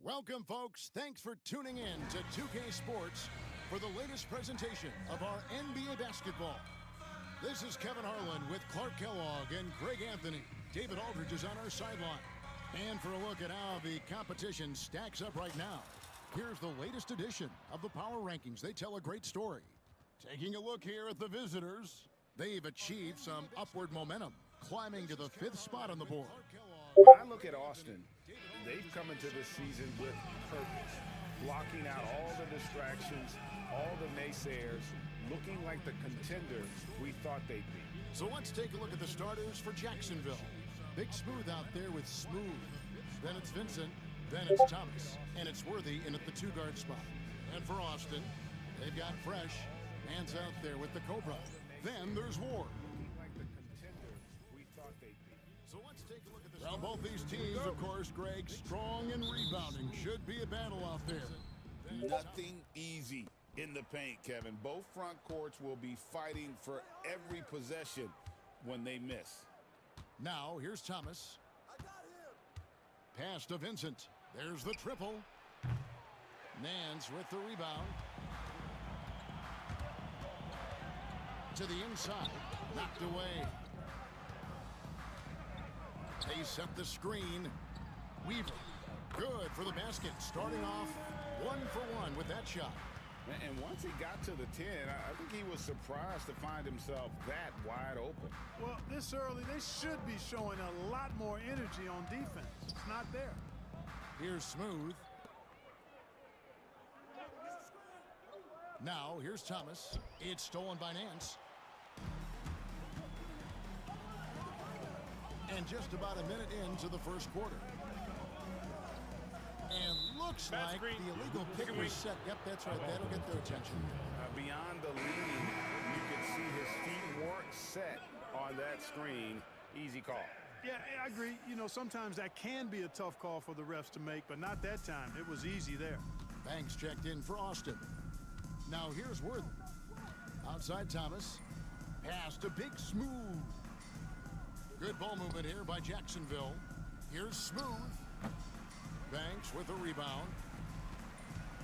Welcome, folks. Thanks for tuning in to 2K Sports for the latest presentation of our NBA basketball. This is Kevin Harlan with Clark Kellogg and Greg Anthony. David Aldridge is on our sideline. And for a look at how the competition stacks up right now, here's the latest edition of the Power Rankings. They tell a great story. Taking a look here at the visitors, they've achieved some upward momentum, climbing to the 5th spot on the board. When I look at Austin, they've come into this season with purpose, blocking out all the distractions, all the naysayers, looking like the contender we thought they'd be. So let's take a look at the starters for Jacksonville. Big Smooth out there with Smooth. Then it's Vincent. Then it's Thomas. And it's Worthy in at the 2-guard spot. And for Austin, they've got Fresh. Hands out there with the Cobra. Then there's Ward. Looking like the contender we thought they'd be. So let's take a look at the Well, both these teams, of course, Greg, strong and rebounding. Should be a battle out there. Nothing easy in the paint, Kevin. Both front courts will be fighting for every possession when they miss. Now, here's Thomas. Pass to Vincent. There's the triple. Nance with the rebound. To the inside. Knocked away. They set the screen. Weaver. Good for the basket. Starting off 1 for 1 with that shot. And once he got to the 10, I think he was surprised to find himself that wide open. Well, this early, they should be showing a lot more energy on defense. It's not there. Here's Smooth. Now, here's Thomas. It's stolen by Nance. And just about a minute into the first quarter. And looks like the illegal pick was set. Yep, that's right. That'll get their attention. Beyond the lead, you could see his feet weren't set on that screen. Easy call. Yeah, I agree. You know, sometimes that can be a tough call for the refs to make, but not that time. It was easy there. Banks checked in for Austin. Now here's Worthy. Outside Thomas. Pass to Big Smooth. Good ball movement here by Jacksonville. Here's Smooth. Banks with the rebound.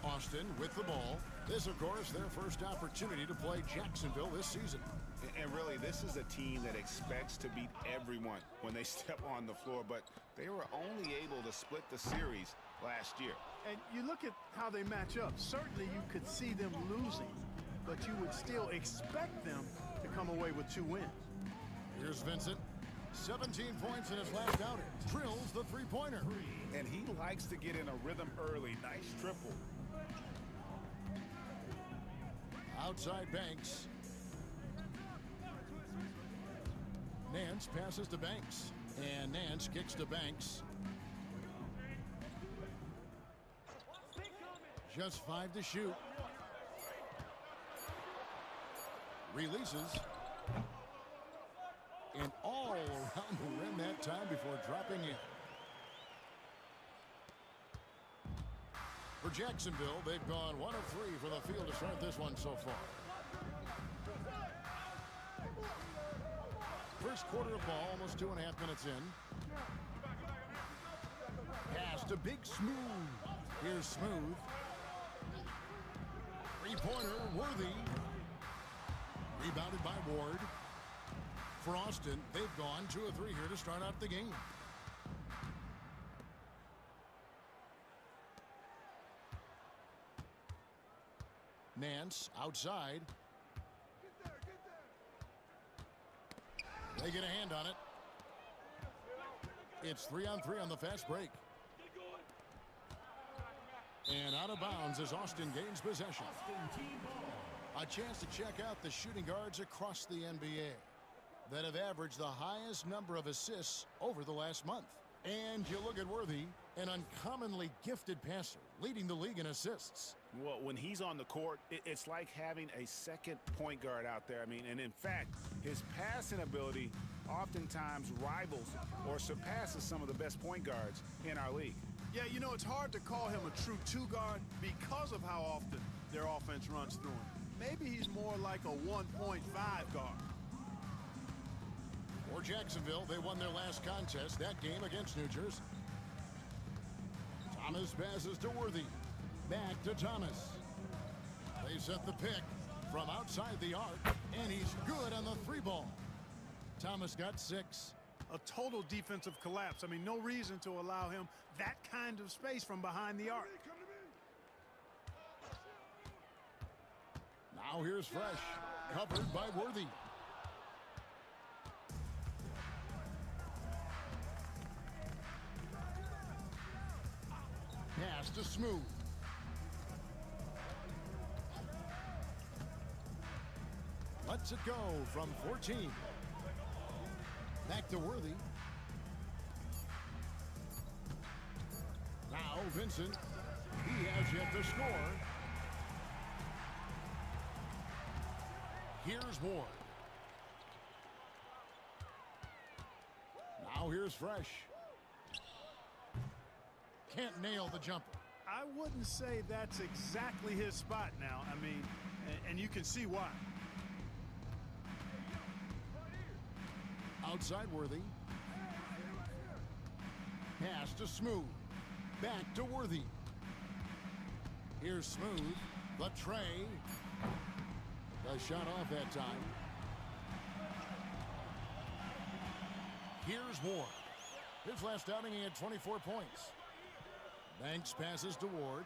Austin with the ball. This, of course, their first opportunity to play Jacksonville this season. And really, this is a team that expects to beat everyone when they step on the floor, but they were only able to split the series last year. And you look at how they match up. Certainly you could see them losing, but you would still expect them to come away with 2 wins. Here's Vincent. 17 points in his last outing. Drills the three-pointer. And he likes to get in a rhythm early. Nice triple. Outside Banks. Nance passes to Banks. And Nance kicks to Banks. Just 5 to shoot. Releases. And all around the rim that time before dropping in. For Jacksonville, they've gone 1 of 3 for the field to start this one so far. First quarter of ball, almost 2.5 minutes in. Pass to Big Smooth. Here's Smooth. Three-pointer, Worthy. Rebounded by Ward. For Austin, they've gone 2 of 3 here to start out the game. Nance outside. They get a hand on it. It's 3-on-3 on the fast break. And out of bounds as Austin gains possession. A chance to check out the shooting guards across the NBA that have averaged the highest number of assists over the last month. And you look at Worthy, an uncommonly gifted passer, leading the league in assists. Well, when he's on the court, it's like having a second point guard out there. I mean, and in fact, his passing ability oftentimes rivals or surpasses some of the best point guards in our league. Yeah, you know, it's hard to call him a true 2-guard because of how often their offense runs through him. Maybe he's more like a 1.5 guard. For Jacksonville, they won their last contest, that game against New Jersey. Thomas passes to Worthy. Back to Thomas. They set the pick from outside the arc, and he's good on the 3-ball. Thomas got 6. A total defensive collapse. I mean, no reason to allow him that kind of space from behind the arc. Now here's Fresh, covered by Worthy. Pass to Smooth. Lets it go from 14. Back to Worthy. Now Vincent. He has yet to score. Here's Ward. Now here's Fresh. Can't nail the jumper. I wouldn't say that's exactly his spot now. I mean, and you can see why. Outside Worthy. Pass to Smooth. Back to Worthy. Here's Smooth. The tray. The shot off that time. Here's Ward. His last outing, he had 24 points. Banks passes to Ward.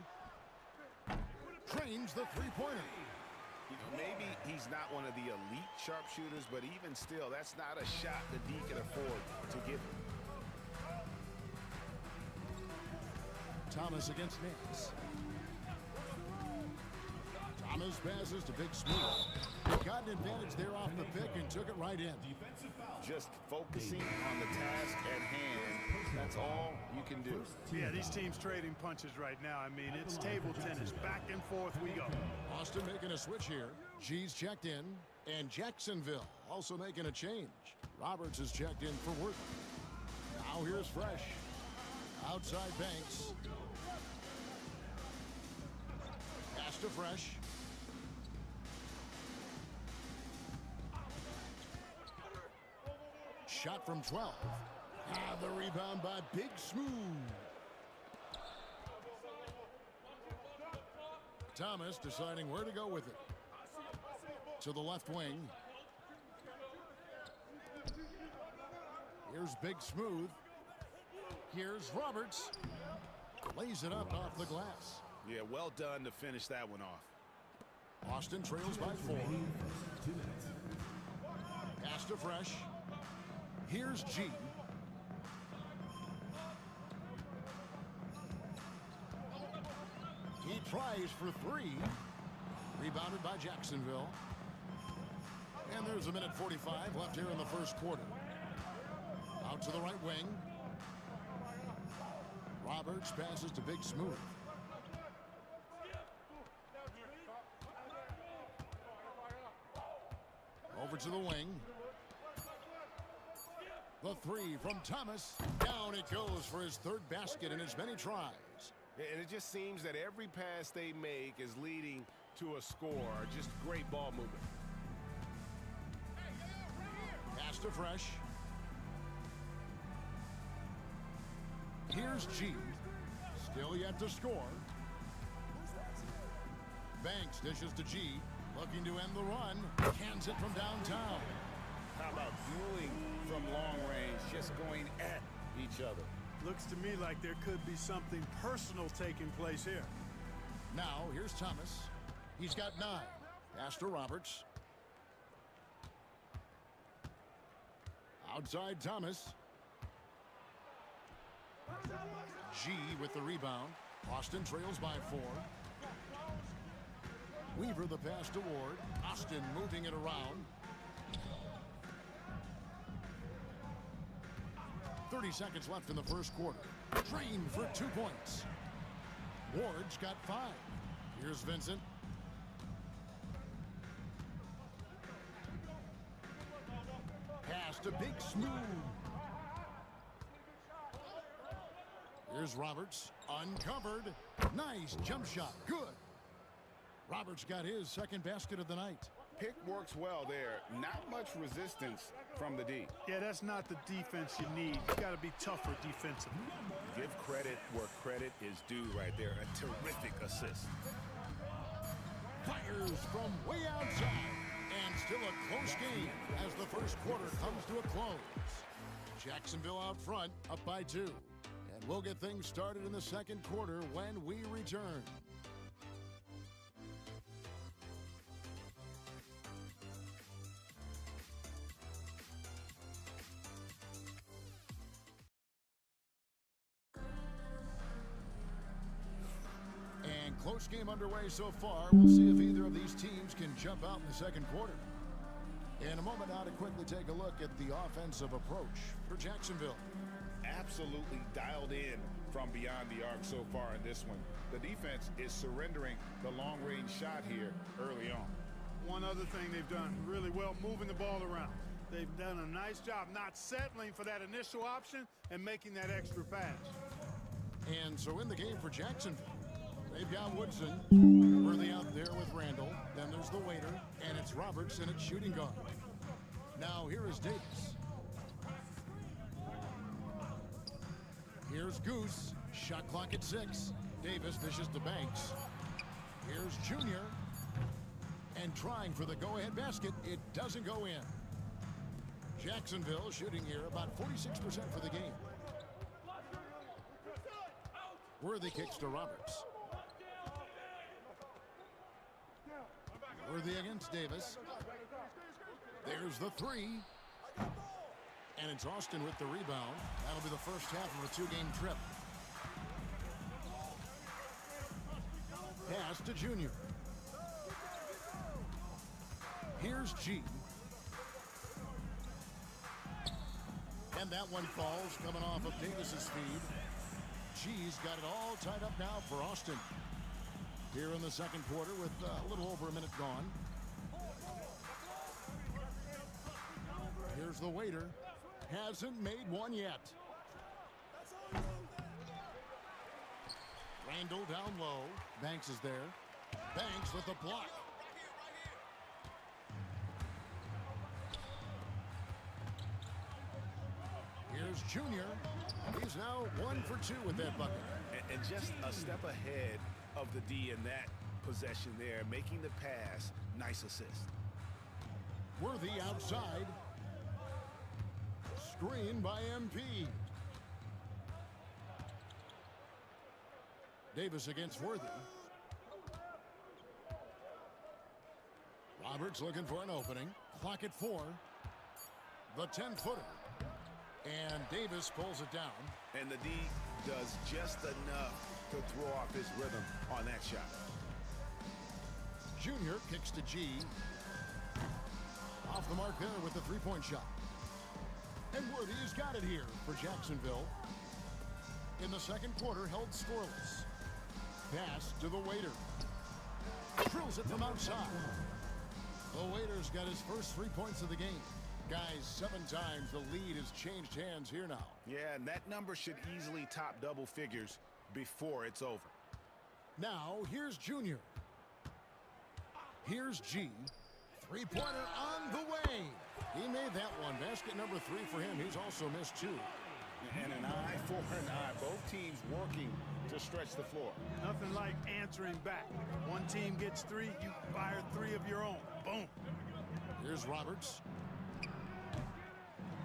Trains the three-pointer. You know, maybe he's not one of the elite sharpshooters, but even still, that's not a shot that D can afford to give him. Thomas against Nance. Thomas passes to Big Smooth. He got an advantage there off the pick and took it right in. Just focusing on the task at hand. That's all you can do. Yeah, these teams trading punches right now. I mean, it's table tennis. Back and forth we go. Austin making a switch here. G's checked in. And Jacksonville also making a change. Roberts is checked in for Worthy. Now here's Fresh. Outside Banks. Pass to Fresh. Shot from 12. The rebound by Big Smooth. Thomas deciding where to go with it. To the left wing. Here's Big Smooth. Here's Roberts. Lays it up off the glass. Yeah, well done to finish that one off. Austin trails by 4. Pass to Fresh. Here's G. He tries for 3. Rebounded by Jacksonville. And there's a minute 45 left here in the first quarter. Out to the right wing. Roberts passes to Big Smooth. Over to the wing. The 3 from Thomas. Down it goes for his 3rd basket in as many tries. And it just seems that every pass they make is leading to a score. Just great ball movement. Pass to Fresh. Here's G. Still yet to score. Banks dishes to G. Looking to end the run. Cans it from downtown. How about dueling from long range, just going at each other? Looks to me like there could be something personal taking place here. Now, here's Thomas. He's got 9. Pass to Roberts. Outside Thomas. G with the rebound. Austin trails by 4. Weaver the pass to Ward. Austin moving it around. 30 seconds left in the first quarter. Drained for 2 points. Ward's got 5. Here's Vincent. Pass to Big Smooth. Here's Roberts. Uncovered. Nice jump shot. Good. Roberts got his 2nd basket of the night. pick works well there. Not much resistance from the D. Yeah, that's not the defense you need. You got to be tougher defensively. Give credit where credit is due right there. A terrific assist. Fires from way outside. And still a close game as the first quarter comes to a close. Jacksonville out front, up by 2. And we'll get things started in the second quarter when we return. And close game underway so far. We'll see if either of these teams can jump out in the second quarter. In a moment now to quickly take a look at the offensive approach for Jacksonville. Absolutely dialed in from beyond the arc so far in this one. The defense is surrendering the long-range shot here early on. One other thing they've done really well, moving the ball around. They've done a nice job not settling for that initial option and making that extra pass. And so in the game for Jacksonville, they've got Woodson, Worthy out there with Randall. Then there's the waiter, and it's Roberts in at shooting guard. Now here is Davis. Here's Goose. Shot clock at 6. Davis dishes to Banks. Here's Junior. And trying for the go-ahead basket. It doesn't go in. Jacksonville shooting here about 46% for the game. Worthy kicks to Roberts. Worthy against Davis. There's the 3. And it's Austin with the rebound. That'll be the first half of a 2-game trip. Pass to Junior. Here's G. And that one falls coming off of Davis's feed. G's got it all tied up now for Austin. Here in the second quarter with a little over a minute gone. Here's the waiter. Hasn't made one yet. Randall down low. Banks is there. Banks with the block. Here's Junior. He's now 1 for 2 with that bucket. And just a step ahead of the D in that possession there, making the pass. Nice assist. Worthy outside. Screen by MP. Davis against Worthy. Roberts looking for an opening. Clock at 4. The 10-footer. And Davis pulls it down. And the D does just enough to throw off his rhythm on that shot. Junior kicks to G. Off the mark there with the three-point shot. And Worthy's got it here for Jacksonville. In the second quarter, held scoreless. Pass to the waiter. Drills it from outside. The waiter's got his first 3 points of the game. Guys, 7 times the lead has changed hands here now. Yeah, and that number should easily top double figures before it's over. Now, here's Junior. Here's G. Three-pointer on the way. He made that one. Basket number 3 for him. He's also missed 2. And an eye for an eye. Both teams working to stretch the floor. Nothing like answering back. One team gets 3, you fire 3 of your own. Boom. Here's Roberts.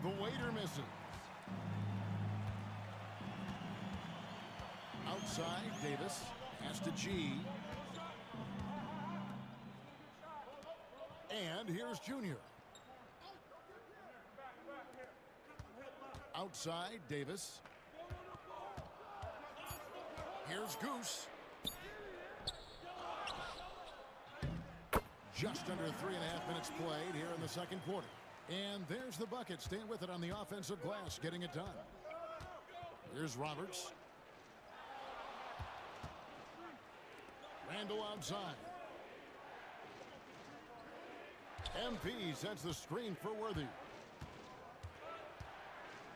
The waiter misses. Outside, Davis. Pass to G. And here's Junior. Outside, Davis. Here's Goose. Just under 3.5 minutes played here in the second quarter. And there's the bucket. Staying with it on the offensive glass, getting it done. Here's Roberts. Randall outside. MP sets the screen for Worthy.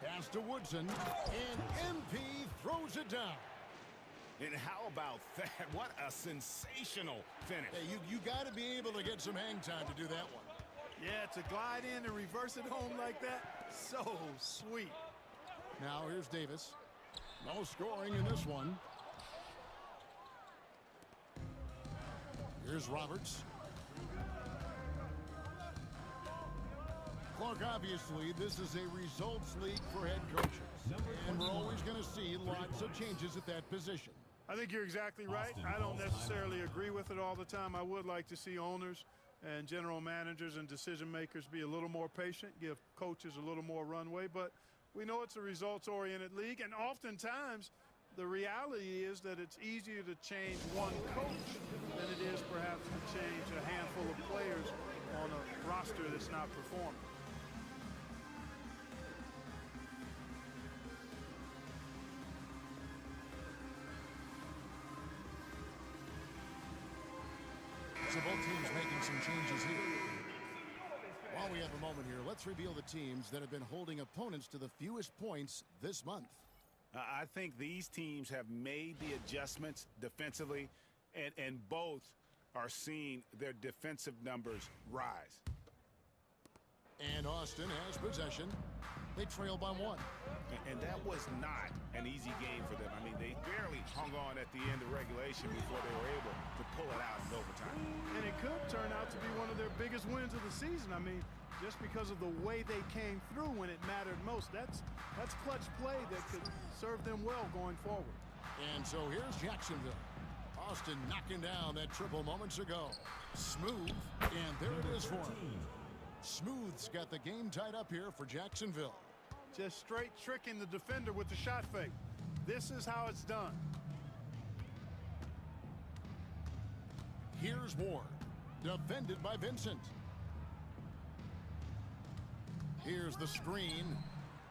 Pass to Woodson, and MP throws it down. And how about that? What a sensational finish. Hey, you got to be able to get some hang time to do that one. Yeah, to glide in and reverse it home like that, so sweet. Now here's Davis. No scoring in this one. Here's Roberts. Clark, obviously, this is a results league for head coaches. And we're always going to see lots of changes at that position. I think you're exactly right. I don't necessarily agree with it all the time. I would like to see owners and general managers and decision makers be a little more patient, give coaches a little more runway. But we know it's a results-oriented league, and oftentimes the reality is that it's easier to change one coach than it is perhaps to change a handful of players on a roster that's not performing. So both teams making some changes here. While we have a moment here, let's reveal the teams that have been holding opponents to the fewest points this month. I think these teams have made the adjustments defensively, and both are seeing their defensive numbers rise. And Austin has possession. They trail by 1. And that was not an easy game for them. I mean, they barely hung on at the end of regulation before they were able to pull it out in overtime. And it could turn out to be one of their biggest wins of the season. I mean, just because of the way they came through when it mattered most. That's clutch play that could serve them well going forward. And so here's Jacksonville. Austin knocking down that triple moments ago. Smooth, and there it is for him. Smooth's got the game tied up here for Jacksonville. Just straight tricking the defender with the shot fake. This is how it's done. Here's Ward, defended by Vincent. Here's the screen,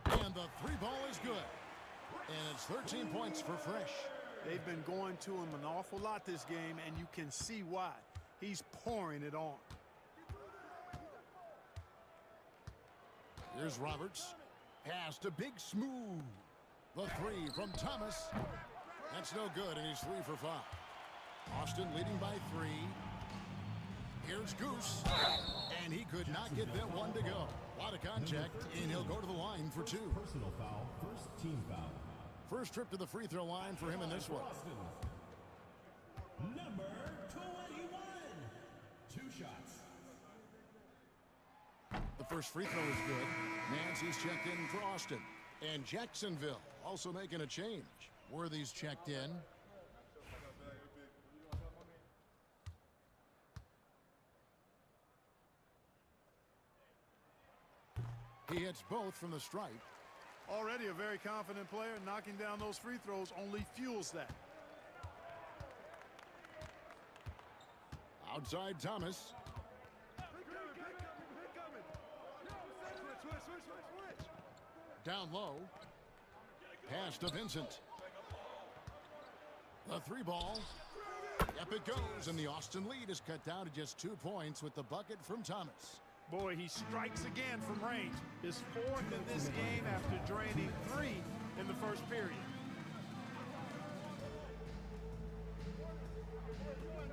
and the 3-ball is good. And it's 13 points for Fresh. They've been going to him an awful lot this game, and you can see why. He's pouring it on. Here's Roberts. Pass to Big Smooth. The 3 from Thomas. That's no good, and he's 3 for 5. Austin leading by 3. Here's Goose. And he could not get that one to go. A lot of contact, and he'll go to the line for 2. Personal foul, first team foul. First trip to the free throw line for him in this one. Number 21. 2 shots. The first free throw is good. Nancy's checked in for Austin. And Jacksonville also making a change. Worthy's checked in. He hits both from the stripe. Already a very confident player. Knocking down those free throws only fuels that. Outside Thomas. Down low. Pass to Vincent. The 3-ball. Up it goes, and the Austin lead is cut down to just 2 points with the bucket from Thomas. Boy, he strikes again from range. His 4th in this game after draining 3 in the first period.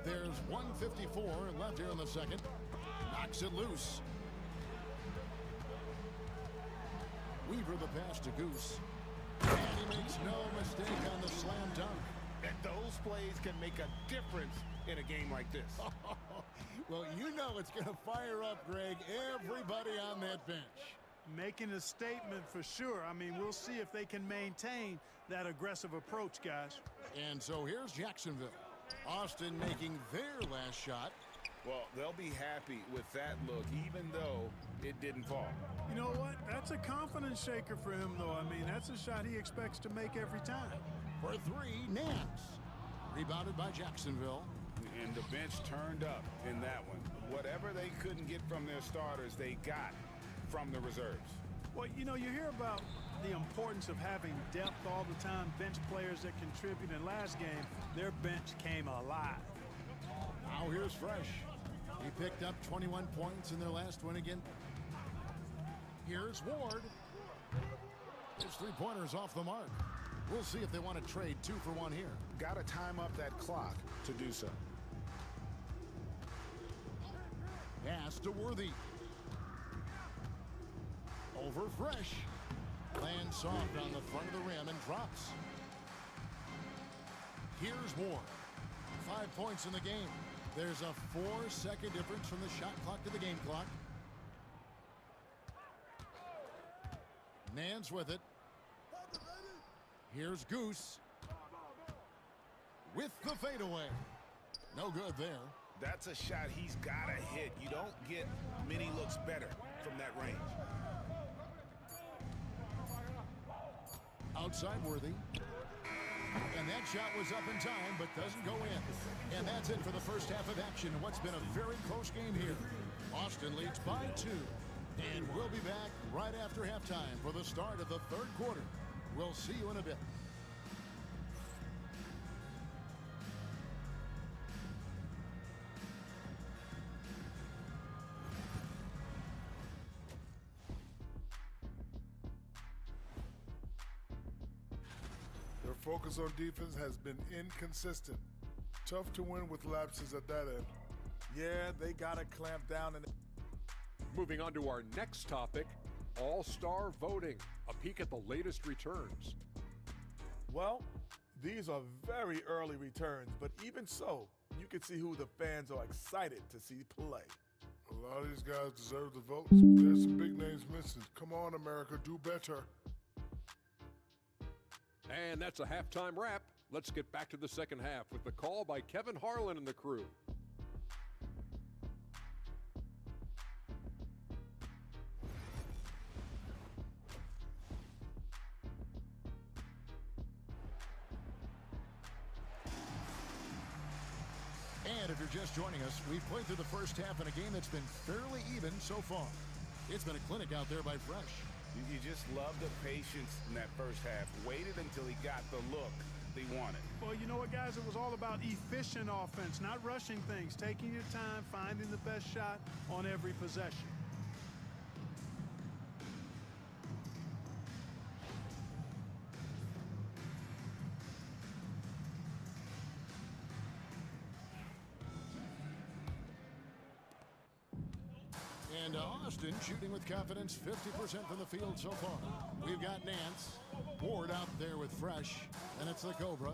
There's 1:54 left here in the second. Knocks it loose. Weaver the pass to Goose. And he makes no mistake on the slam dunk. And those plays can make a difference in a game like this. Well, you know it's going to fire up, Greg, everybody on that bench. Making a statement for sure. I mean, we'll see if they can maintain that aggressive approach, guys. And so here's Jacksonville. Austin making their last shot. Well, they'll be happy with that look, even though it didn't fall. You know what? That's a confidence shaker for him, though. I mean, that's a shot he expects to make every time. For 3, Nance. Rebounded by Jacksonville. And the bench turned up in that one. Whatever they couldn't get from their starters, they got from the reserves. Well, you know, you hear about the importance of having depth all the time, bench players that contribute. In last game, their bench came alive. Now here's Fresh. He picked up 21 points in their last win again. Here's Ward. His 3-pointer's off the mark. We'll see if they want to trade 2 for 1 here. Got to time up that clock to do so. Pass to Worthy. Over Fresh. Lands soft on the front of the rim and drops. Here's Ward. 5 points in the game. There's a 4-second difference from the shot clock to the game clock. Nance with it. Here's Goose. With the fadeaway. No good there. That's a shot he's got to hit. You don't get many looks better from that range. Outside Worthy. And that shot was up in time, but doesn't go in. And that's it for the first half of action in what's been a very close game here. Austin leads by 2. And we'll be back right after halftime for the start of the third quarter. We'll see you in a bit. Their focus on defense has been inconsistent. Tough to win with lapses at that end. Yeah, they gotta clamp down. And moving on to our next topic, All-Star voting. A peek at the latest returns. well, these are very early returns, but even so, you can see who the fans are excited to see play. A lot of these guys deserve the votes, but there's some big names missing. Come on, America, do better. And that's a halftime wrap. Let's get back to the second half with the call by Kevin Harlan and the crew. And if you're just joining us, we've played through the first half in a game that's been fairly even so far. It's been a clinic out there by Fresh. You just love the patience in that first half. Waited until he got the look they wanted. Well, you know what, guys? It was all about efficient offense, not rushing things, taking your time, finding the best shot on every possession. And Austin shooting with confidence, 50% from the field so far. We've got Nance, Ward out there with Fresh, and it's the Cobra.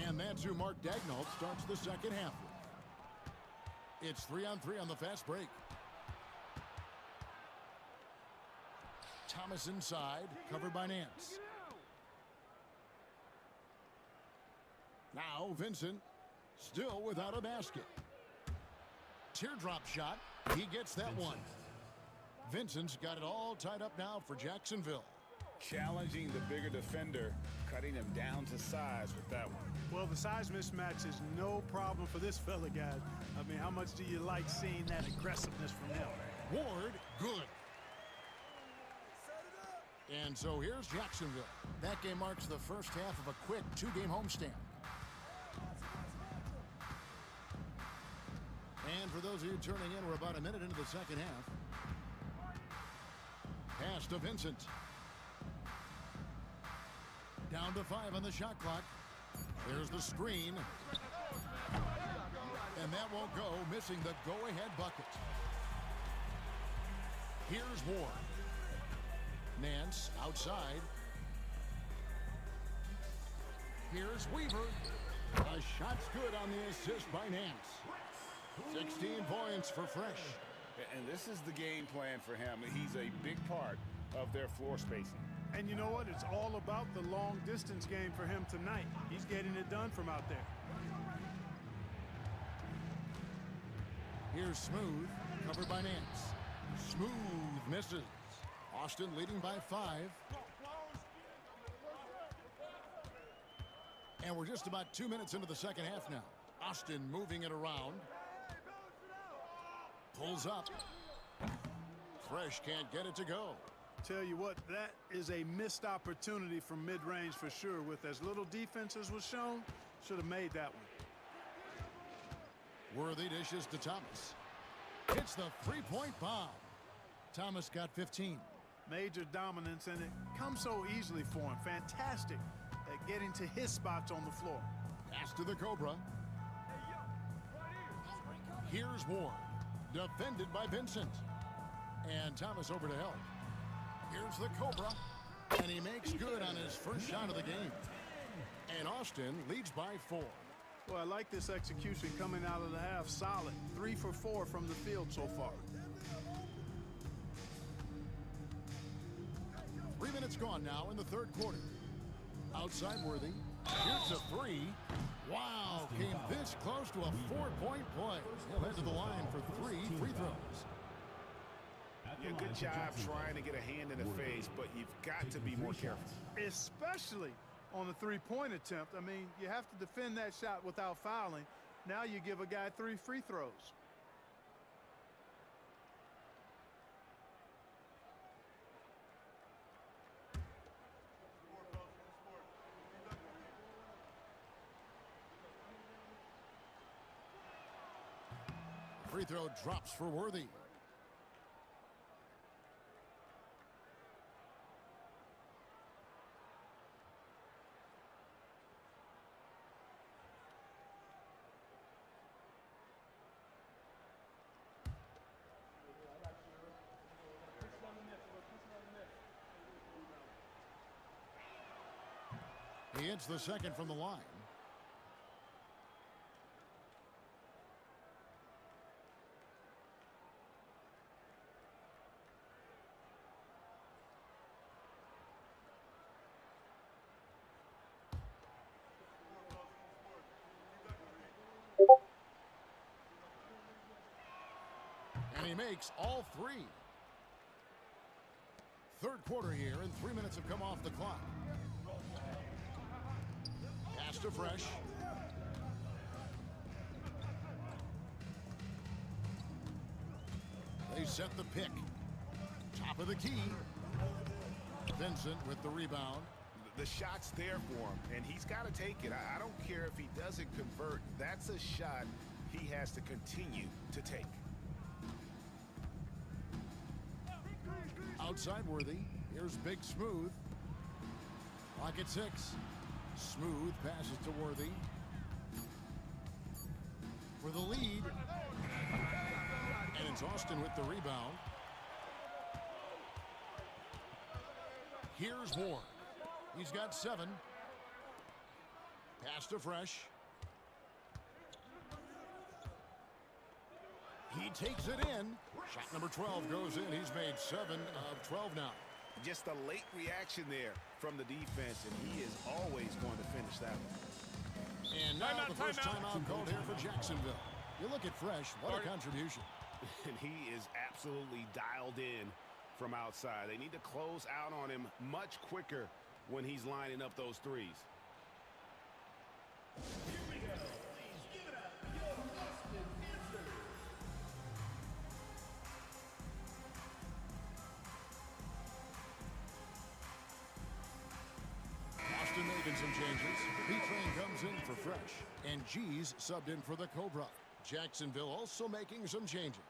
And that's who Mark Dagnall starts the second half with. It's 3-on-3 on the fast break. Thomas inside, covered by Nance. Now Vincent, still without a basket. Teardrop shot, he gets that one. Vincent's got it all tied up now for Jacksonville. Challenging the bigger defender, cutting him down to size with that one. Well, the size mismatch is no problem for this fella, guys. I mean, how much do you like seeing that aggressiveness from him? Ward, good. And so here's Jacksonville. That game marks the first half of a quick two-game homestand. And for those of you turning in, we're about a minute into the second half. Pass to Vincent. Down to 5 on the shot clock. There's the screen. And that won't go, missing the go-ahead bucket. Here's Ward. Nance outside. Here's Weaver. The shot's good on the assist by Nance. 16 points for Fresh. And this is the game plan for him. He's a big part of their floor spacing. And you know what? It's all about the long distance game for him tonight. He's getting it done from out there. Here's Smooth, covered by Nance. Smooth misses. Austin leading by 5. And we're just about 2 minutes into the second half now. Austin moving it around. Pulls up. Fresh can't get it to go. Tell you what, that is a missed opportunity from mid-range for sure. With as little defense as was shown, should have made that one. Worthy dishes to Thomas. Hits the three-point bomb. Thomas got 15. Major dominance, and it comes so easily for him. Fantastic at getting to his spots on the floor. Pass to the Cobra. Here's Ward. Defended by Vincent. And Thomas over to help. Here's the Cobra. And he makes good on his first shot of the game. And Austin leads by 4. Well, I like this execution coming out of the half. Solid. 3 for 4 from the field so far. 3 minutes gone now in the third quarter. Outside Worthy. Here's a 3. Wow, came this close to a 4-point play. He'll head to the line for 3 free throws. Yeah, good job trying to get a hand in the face, but you've got to be more careful. Especially on a three-point attempt. I mean, you have to defend that shot without fouling. Now you give a guy 3 free throws. Free throw drops for Worthy. He hits the second from the line. And he makes all 3. Third quarter here, and 3 minutes have come off the clock. Pass to Fresh. They set the pick. Top of the key. Vincent with the rebound. The shot's there for him, and he's got to take it. I don't care if he doesn't convert. That's a shot he has to continue to take. Outside Worthy. Here's Big Smooth. Clock at 6. Smooth passes to Worthy. For the lead. And it's Austin with the rebound. Here's Ward. He's got 7. Pass to Fresh. He takes it in. Shot number 12 goes in. He's made 7 of 12 now. Just a late reaction there from the defense, and he is always going to finish that one. And now the first timeout called here for Jacksonville. You look at Fresh, what a contribution. And he is absolutely dialed in from outside. They need to close out on him much quicker when he's lining up those threes. Here we go. Please give it up. Your Austin answer. Austin making some changes. B-Train comes in for Fresh. And G's subbed in for the Cobra. Jacksonville also making some changes.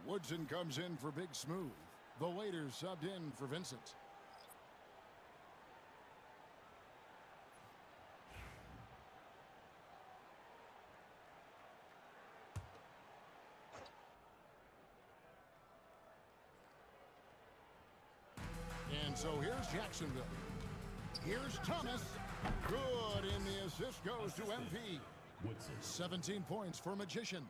Woodson comes in for Big Smooth. The Waiters subbed in for Vincent. And so here's Jacksonville. Here's Thomas. Good, and the assist goes to MP. 17 points for Magician.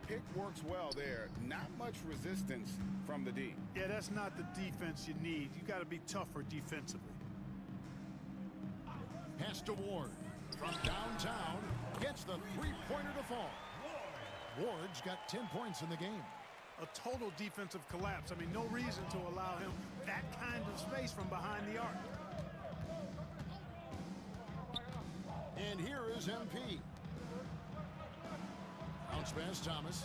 Pick works well there. Not much resistance from the D. Yeah, that's not the defense you need. You got to be tougher defensively. Pass to Ward. From downtown, gets the three-pointer to fall. Ward's got 10 points in the game. A total defensive collapse. I mean, no reason to allow him that kind of space from behind the arc. And here is MP. Bounce pass Thomas.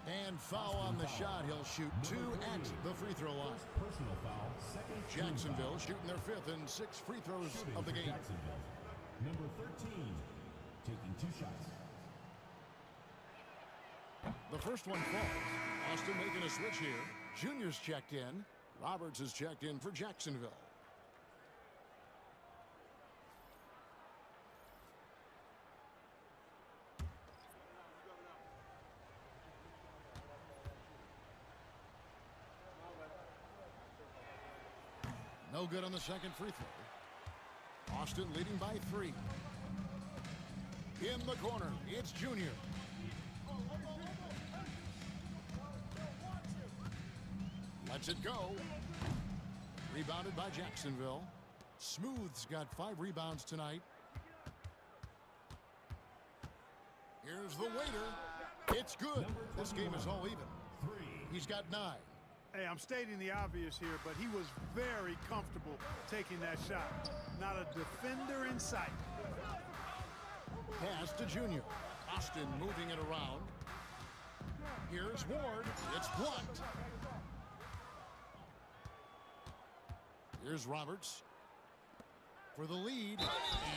And foul on the shot. He'll shoot 2 at the free throw line. Personal foul. Second. Jacksonville shooting their 5th and 6th free throws of the game. Jacksonville. Number 13, taking 2 shots. The first one falls. Austin making a switch here. Junior's checked in. Roberts is checked in for Jacksonville. No good on the second free throw. Austin leading by 3. In the corner, it's Junior. Lets it go. Rebounded by Jacksonville. Smooth's got 5 rebounds tonight. Here's the waiter. It's good. This game is all even. He's got 9. Hey, I'm stating the obvious here, but he was very comfortable taking that shot. Not a defender in sight. Pass to Junior. Austin moving it around. Here's Ward. It's blocked. Here's Roberts for the lead.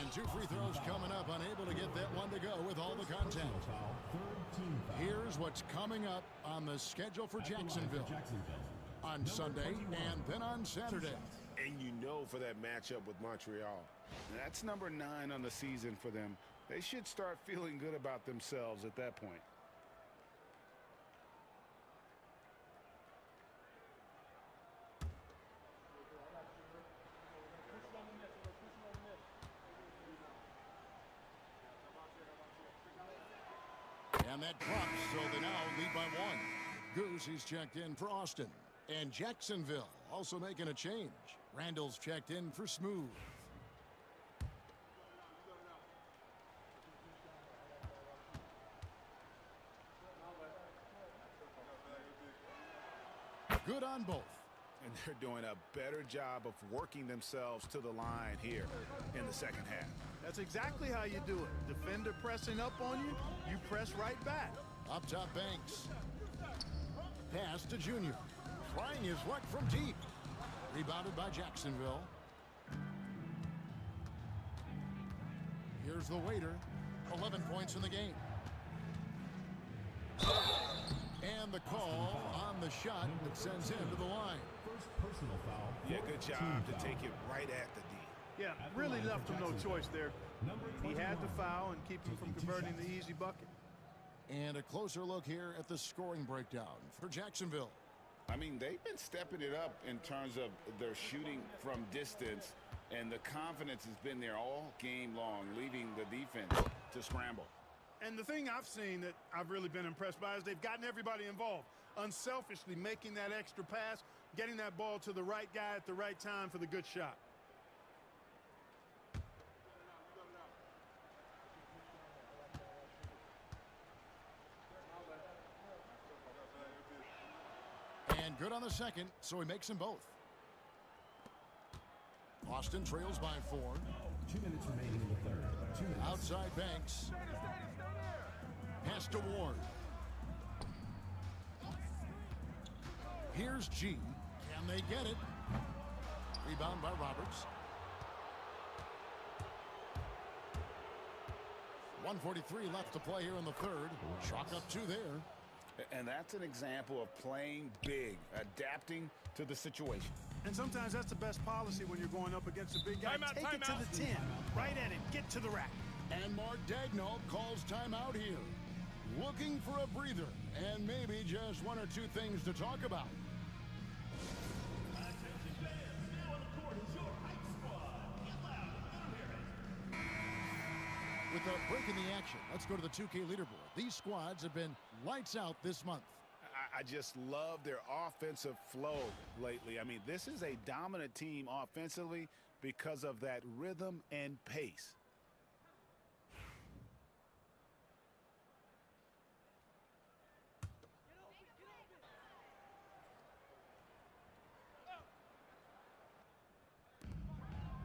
And 2 free throws coming up. Unable to get that one to go with all the contact. Here's what's coming up on the schedule for Jacksonville on Sunday and then on Saturday. And you know, for that matchup with Montreal, that's number 9 on the season for them. They should start feeling good about themselves at that point. And that drops, so they now lead by 1. Goose, he's checked in for Austin. And Jacksonville also making a change. Randall's checked in for Smooth. Good on both. And they're doing a better job of working themselves to the line here in the second half. That's exactly how you do it. Defender pressing up on you, you press right back. Up top, Banks. Pass to Junior. Trying his luck from deep. Rebounded by Jacksonville. Here's the waiter. 11 points in the game. And the call on the shot that sends him to the line. Yeah, good job to take it right at the D. Yeah, really left him no choice there. He had to foul and keep him from converting the easy bucket. And a closer look here at the scoring breakdown for Jacksonville. I mean, they've been stepping it up in terms of their shooting from distance, and the confidence has been there all game long, leaving the defense to scramble. And the thing I've seen that I've really been impressed by is they've gotten everybody involved. Unselfishly making that extra pass, getting that ball to the right guy at the right time for the good shot. And good on the second, so he makes them both. Austin trails by 4. 2 minutes remaining in the third. 2 minutes. Outside Banks. Pass to Ward. Here's G. Can they get it? Rebound by Roberts. 1:43 left to play here in the third. Chalk up 2 there. And that's an example of playing big, adapting to the situation. And sometimes that's the best policy when you're going up against a big guy. Take it to the 10. Right at it. Get to the rack. And Mark Daigneault calls timeout here. Looking for a breather and maybe just 1 or 2 things to talk about. Attention fans, now on the court is your hype squad. Get loud, let 'em hear it. With a break in the action, let's go to the 2K leaderboard. These squads have been lights out this month. I just love their offensive flow lately. I mean, this is a dominant team offensively because of that rhythm and pace.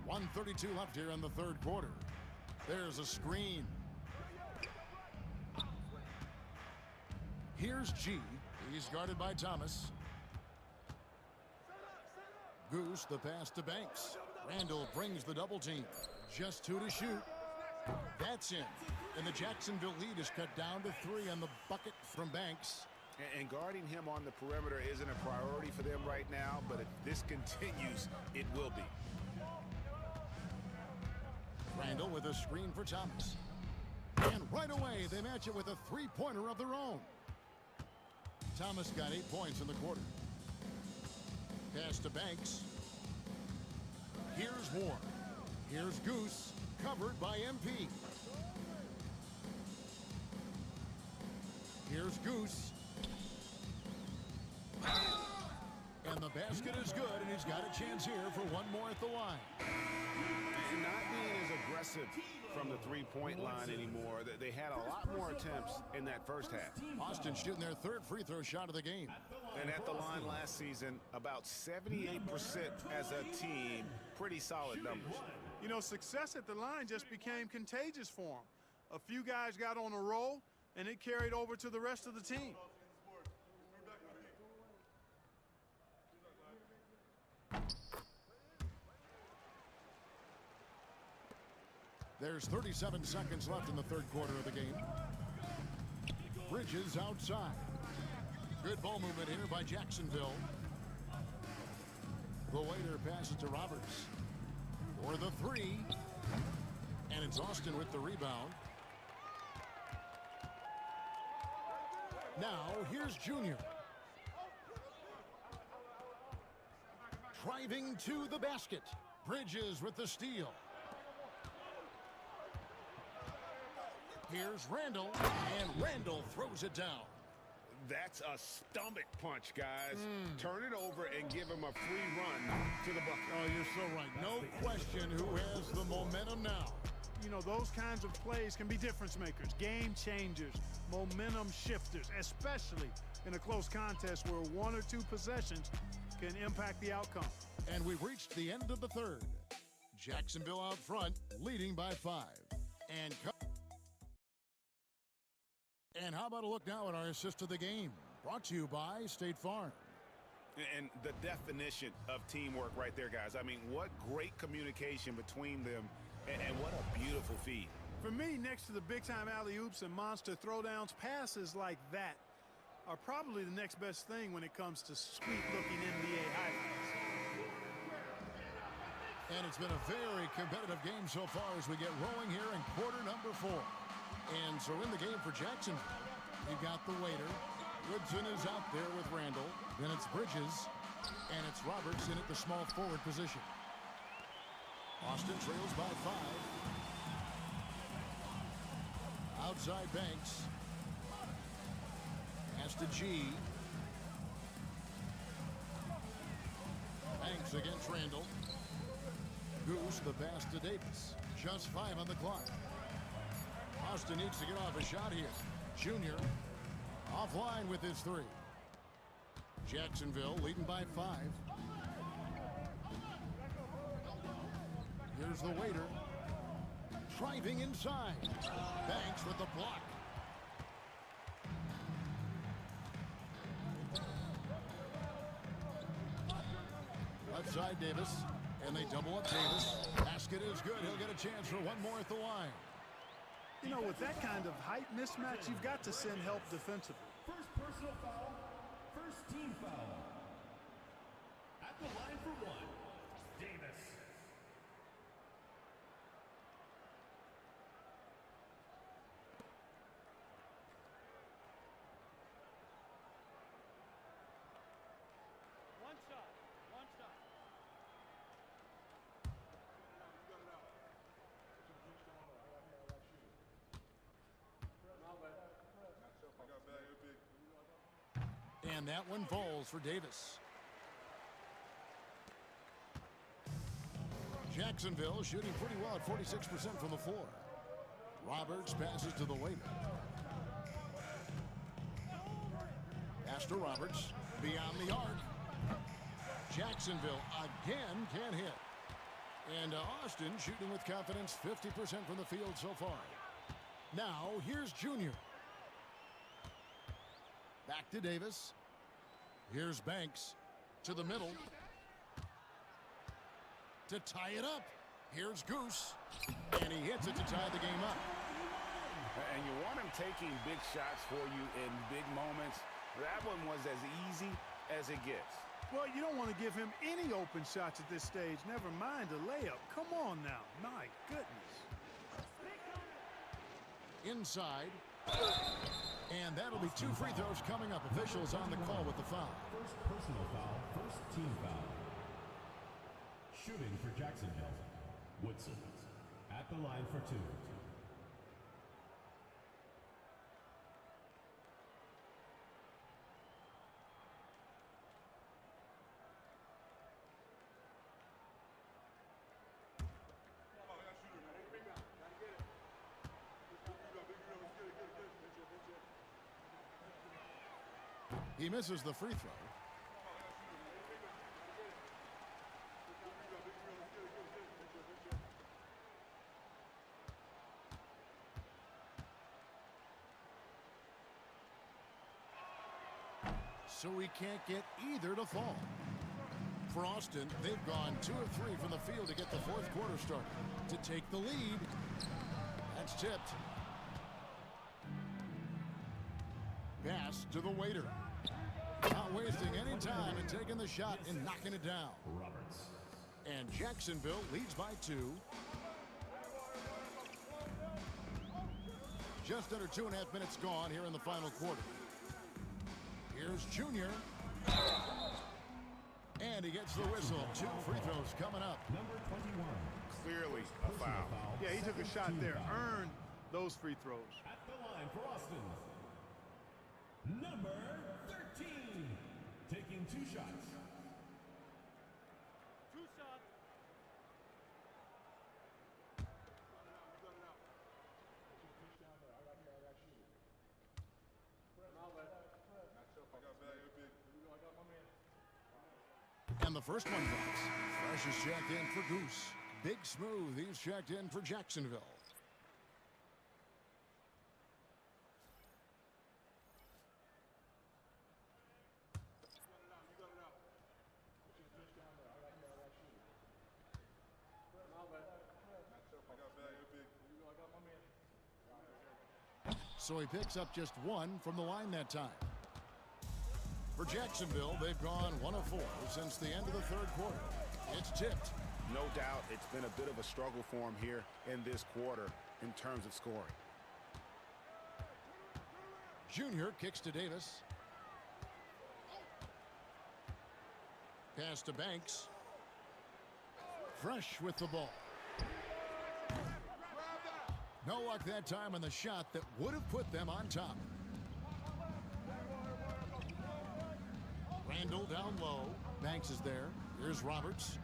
.132 left here in the third quarter. There's a screen. Here's G. He's guarded by Thomas. Goose, the pass to Banks. Randall brings the double team. Just 2 to shoot. That's in. And the Jacksonville lead is cut down to 3 on the bucket from Banks. And guarding him on the perimeter isn't a priority for them right now, but if this continues, it will be. Randall with a screen for Thomas. And right away, they match it with a 3-pointer of their own. Thomas got 8 points in the quarter. Pass to Banks. Here's Moore. Here's Goose, covered by MP. Here's Goose. And the basket is good, and he's got a chance here for one more at the line. And not being as aggressive from the three-point line anymore. They had a lot more attempts in that first half. Austin shooting their third free throw shot of the game. And at the line last season, about 78% as a team. Pretty solid numbers. You know, success at the line just became contagious for him. A few guys got on a roll, and it carried over to the rest of the team. There's 37 seconds left in the third quarter of the game. Bridges outside. Good ball movement here by Jacksonville. The waiter passes to Roberts for the three. And it's Austin with the rebound. Now, here's Junior. Driving to the basket. Bridges with the steal. Here's Randall, and Randall throws it down. That's a stomach punch, guys. Turn it over and give him a free run to the bucket. Oh, you're so right. No question who has the momentum now. You know, those kinds of plays can be difference makers, game changers, momentum shifters, especially in a close contest where one or two possessions can impact the outcome. And we've reached the end of the third. Jacksonville out front, leading by 5. And how about a look now at our assist of the game? Brought to you by State Farm. And the definition of teamwork right there, guys. I mean, what great communication between them, and what a beautiful feed. For me, next to the big-time alley-oops and monster throwdowns, passes like that are probably the next best thing when it comes to sweet-looking NBA highlights. And it's been a very competitive game so far as we get rolling here in quarter number 4. And so in the game for Jacksonville, you've got the waiter. Woodson is out there with Randall. Then it's Bridges. And it's Roberts in at the small forward position. Austin trails by 5. Outside Banks. Pass to G. Banks against Randall. Goose, the pass to Davis. Just 5 on the clock. Austin needs to get off a shot here. Junior offline with his 3. Jacksonville leading by 5. Here's the waiter. Driving inside. Banks with the block. Left side Davis. And they double up Davis. Basket is good. He'll get a chance for one more at the line. You know, with that kind of height mismatch, you've got to send help defensively. First personal foul, first team foul. At the line for 1, Davis. One shot. And that one falls for Davis. Jacksonville shooting pretty well at 46% from the floor. Roberts passes to the waiter. Pass to Roberts. Beyond the arc. Jacksonville again can't hit. And Austin shooting with confidence, 50% from the field so far. Now here's Junior. Back to Davis. Here's Banks to the middle. To tie it up. Here's Goose. And he hits it to tie the game up. And you want him taking big shots for you in big moments. That one was as easy as it gets. Well, you don't want to give him any open shots at this stage. Never mind a layup. Come on now. My goodness. Inside. And that'll be 2 free throws coming up. Officials on the call with the foul. First personal foul, first team foul. Shooting for Jacksonville. Jacksonville, Woodson. At the line for 2. He misses the free throw. So he can't get either to fall. For Austin, they've gone 2 of 3 from the field to get the fourth quarter started. To take the lead, that's tipped. Pass to the waiter. Not wasting any time and taking the shot and knocking it down. Roberts. And Jacksonville leads by 2. Just under 2.5 minutes gone here in the final quarter. Here's Junior. And he gets the whistle. 2 free throws coming up. Number 21. Clearly a foul. Yeah, he took a shot there, earned those free throws. At the line for Austin. Number 13. Taking 2 shots. And the first one drops. Fresh is checked in for Goose. Big Smooth, he's checked in for Jacksonville. So he picks up just 1 from the line that time. For Jacksonville, they've gone 1 of 4 since the end of the third quarter. It's tipped. No doubt it's been a bit of a struggle for him here in this quarter in terms of scoring. Junior kicks to Davis. Pass to Banks. Fresh with the ball. No luck that time on the shot that would have put them on top. Randall down low. Banks is there. Here's Roberts.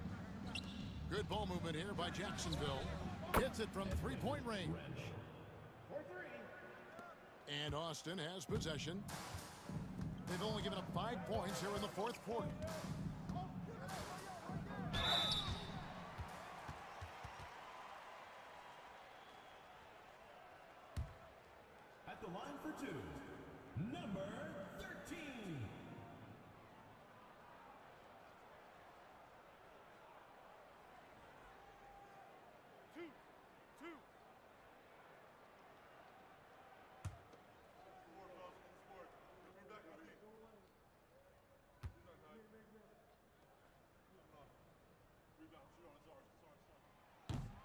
Good ball movement here by Jacksonville. Hits it from three-point range. And Austin has possession. They've only given up 5 points here in the fourth quarter. At the line for 2. Number 13.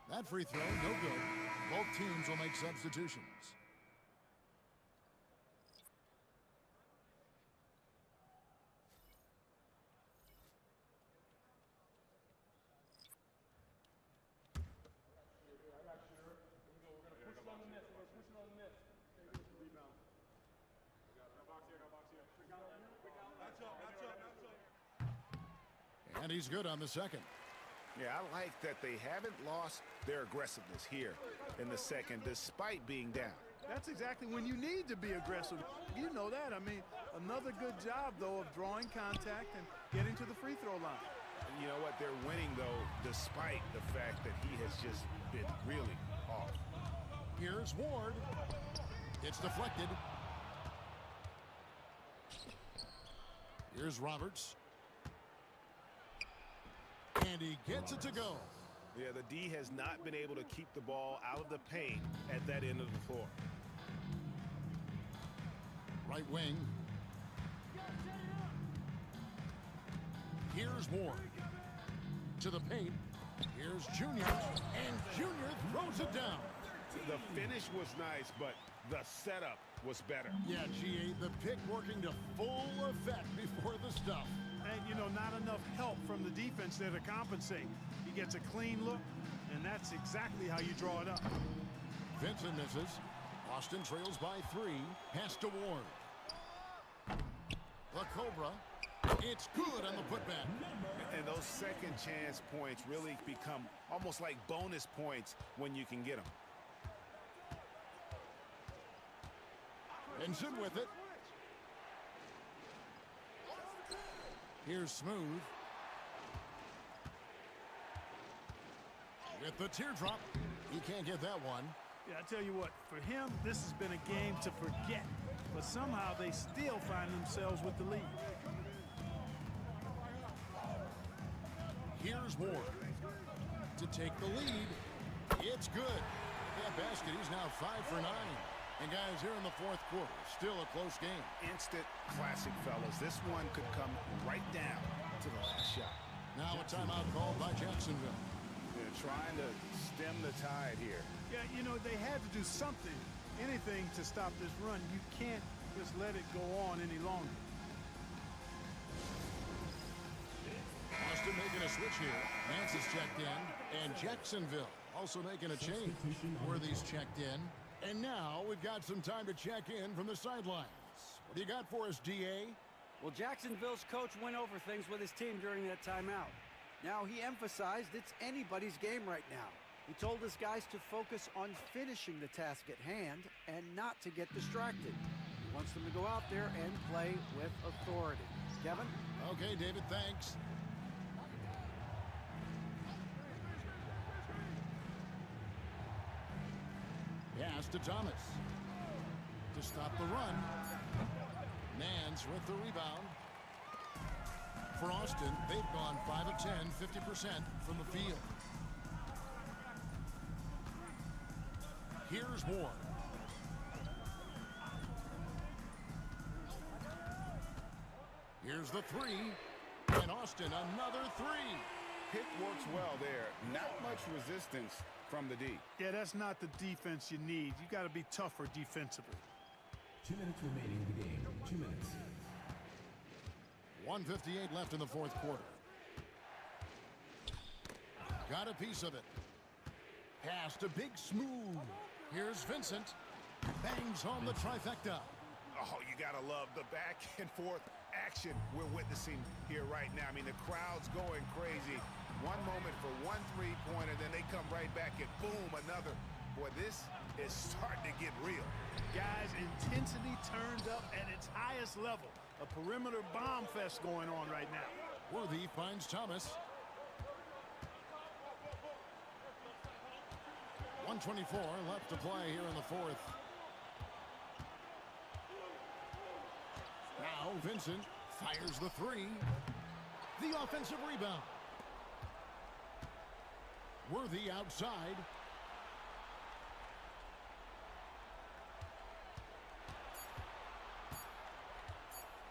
That free throw, no good. Both teams will make substitutions. And he's good on the second. Yeah, I like that they haven't lost their aggressiveness here in the second despite being down. That's exactly when you need to be aggressive. You know that. I mean, another good job, though, of drawing contact and getting to the free throw line. You know what? They're winning, though, despite the fact that he has just been really off. Here's Ward. It's deflected. Here's Roberts. And he gets it to go. Yeah, the D has not been able to keep the ball out of the paint at that end of the floor. Right wing. Here's Ward. To the paint. Here's Junior. And Junior throws it down. The finish was nice, but the setup was better. Yeah, GA, the pick working to full effect before the stuff. And, you know, not enough help from the defense defense there to compensate. He gets a clean look, and that's exactly how you draw it up. Vincent misses. Austin trails by 3. Pass to Ward. The Cobra. It's good on the putback. And those second chance points really become almost like bonus points when you can get them. Benson with it. Here's Smooth. With the teardrop. He can't get that one. Yeah, I tell you what, for him, this has been a game to forget. But somehow they still find themselves with the lead. Here's Ward to take the lead. It's good. That basket, he's now 5 for 9. And guys, here in the fourth quarter, still a close game. Instant classic, fellas. This one could come right down to the last shot. Now a timeout called by Jacksonville. They're trying to stem the tide here. Yeah, you know, they had to do something, anything to stop this run. You can't just let it go on any longer. Austin making a switch here. Nance is checked in. And Jacksonville also making a change. Worthy's checked in. And now we've got some time to check in from the sidelines. What do you got for us, D.A.? Well, Jacksonville's coach went over things with his team during that timeout. Now, he emphasized it's anybody's game right now. He told his guys to focus on finishing the task at hand and not to get distracted. He wants them to go out there and play with authority. Kevin? Okay, David, thanks. Pass to Thomas. To stop the run. Nance with the rebound. For Austin, they've gone 5 of 10, 50% from the field. Here's Ward. Here's the 3. And Austin, another 3. Pick works well there. Not much resistance from the D. Yeah, that's not the defense you need. You got to be tougher defensively. 2 minutes remaining in the game. 2 minutes. 1:58 left in the fourth quarter. Got a piece of it. Pass to Big Smooth. Here's Vincent. Bangs home the trifecta. Oh, you got to love the back and forth action we're witnessing here right now. I mean, the crowd's going crazy. One moment for one three-pointer, then they come right back and boom, another. Boy, this is starting to get real. Guys, intensity turned up at its highest level. A perimeter bomb fest going on right now. Worthy finds Thomas. 1:24 left to play here in the fourth. Now Vincent fires the 3. The offensive rebound. Worthy outside.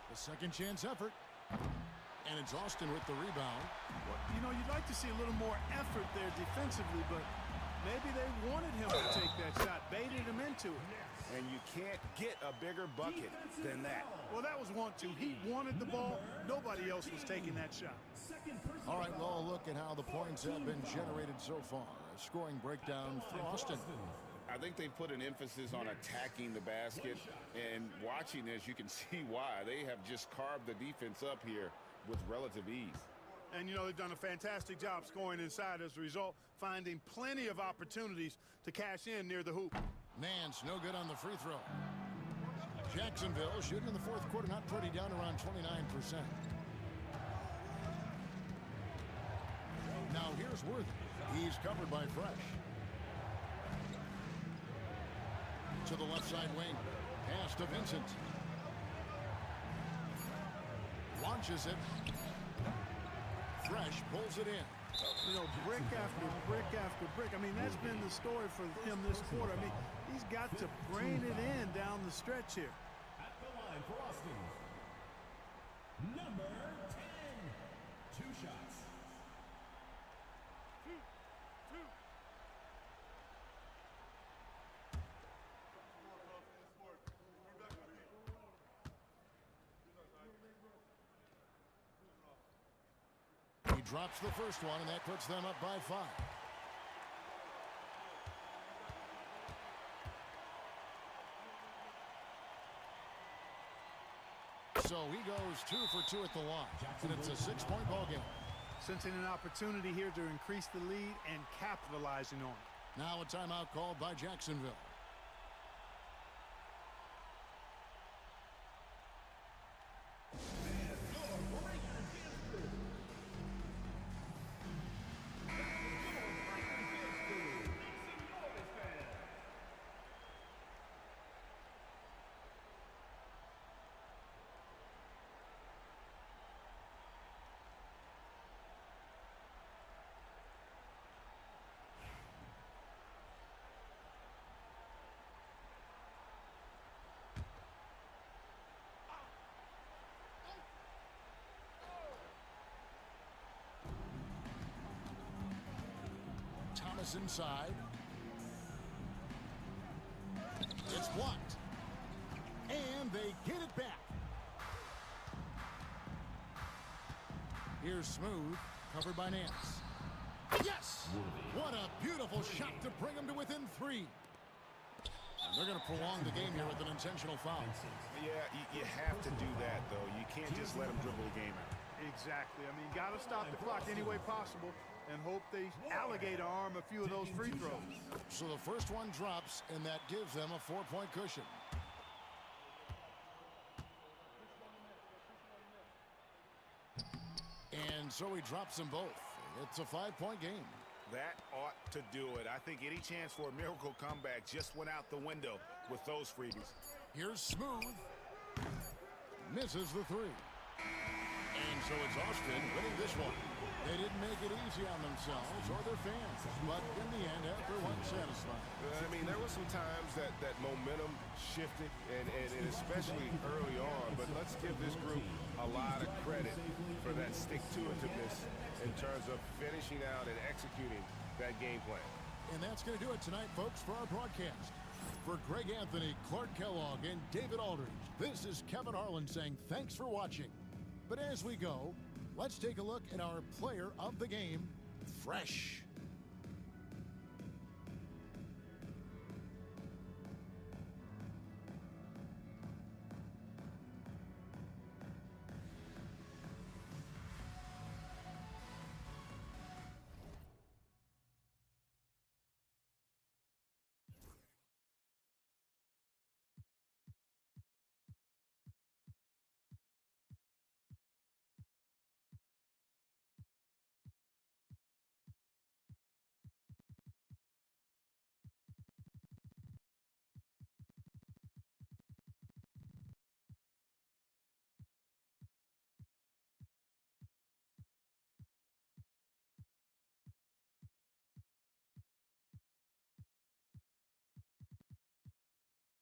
The second chance effort. And it's Austin with the rebound. Well, you know, you'd like to see a little more effort there defensively, but maybe they wanted him to take that shot, baited him into it. And you can't get a bigger bucket than that. Well, that was 1-2. He wanted the ball. Nobody else was taking that shot. All right, well, look at how the points have been generated so far. A scoring breakdown for Austin. I think they put an emphasis on attacking the basket, and watching this, you can see why. They have just carved the defense up here with relative ease. And, you know, they've done a fantastic job scoring inside as a result, finding plenty of opportunities to cash in near the hoop. Nance, no good on the free throw. Jacksonville shooting in the fourth quarter, not pretty, down around 29%. Now here's Worthy. He's covered by Fresh. To the left side wing. Pass to Vincent. Launches it. Fresh pulls it in. You know, brick after brick after brick. I mean, that's been the story for him this quarter. I mean, he's got to brain it in down the stretch here. At the line for Austin, number 10. 2 shots. drops the first one, and that puts them up by 5. So he goes 2 for 2 at the line, and it's a 6-point ball game. Sensing an opportunity here to increase the lead and capitalizing on it. Now a timeout called by Jacksonville. Thomas inside. It's blocked. And they get it back. Here's Smooth, covered by Nance. Yes! What a beautiful shot to bring them to within 3. And they're going to prolong the game here with an intentional foul. Yeah, you have to do that, though. You can't just let them dribble the game out. Exactly. I mean, got to stop the clock any way possible and hope they alligator arm a few of those free throws. So the first one drops, and that gives them a 4-point cushion. And so he drops them both. It's a 5-point game. That ought to do it. I think any chance for a miracle comeback just went out the window with those freebies. Here's Smooth. Misses the 3. And so it's Austin winning this one. They didn't make it easy on themselves or their fans, but in the end, after one, satisfied. I mean, there were some times that momentum shifted, and especially early on, but let's give this group a lot of credit for that stick-to-itiveness in terms of finishing out and executing that game plan. And that's going to do it tonight, folks, for our broadcast. For Greg Anthony, Clark Kellogg, and David Aldridge, this is Kevin Harlan saying thanks for watching. But as we go, let's take a look at our player of the game, Fresh.